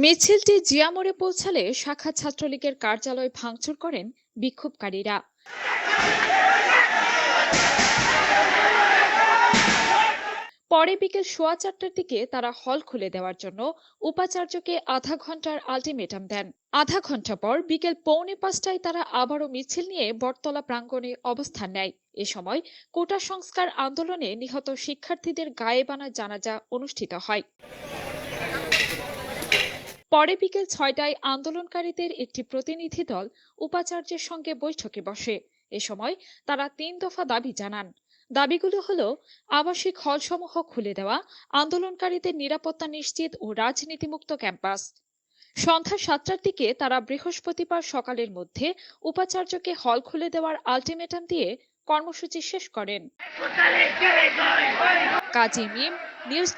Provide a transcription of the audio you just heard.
মিছিলটি জিয়া মোড়ে পৌঁছালে শাখা ছাত্রলীগের কার্যালয় ভাঙচুর করেন বিক্ষোভকারীরা। পরে বিকেল 4:15টার দিকে তারা হল খুলে দেওয়ার জন্য উপাচার্যকে আধা ঘন্টার আলটিমেটাম দেন। আধা ঘন্টা পর বিকেল 4:45টায় তারা আবারও মিছিল নিয়ে বটতলা প্রাঙ্গণে অবস্থান নেয়। এ সময় কোটা সংস্কার আন্দোলনে নিহত শিক্ষার্থীদের গায়েবানা জানাজা অনুষ্ঠিত হয়। পরে বিকেল 6টায় আন্দোলনকারীদের একটি প্রতিনিধি দল উপাচার্যের সঙ্গে বৈঠকে বসে। এ সময় তারা 3 দফা দাবি জানান। দাবিগুলো হলো আবাসিক হলসমূহ খুলে দেওয়া, আন্দোলনকারীদের নিরাপত্তা নিশ্চিত ও রাজনীতিমুক্ত ক্যাম্পাস। সন্ধ্যা 7টার দিকে তারা বৃহস্পতিবার সকালের মধ্যে উপাচার্যকে হল খুলে দেওয়ার আলটিমেটাম দিয়ে কর্মসূচি শেষ করেন। কাজী মিম, নিউজ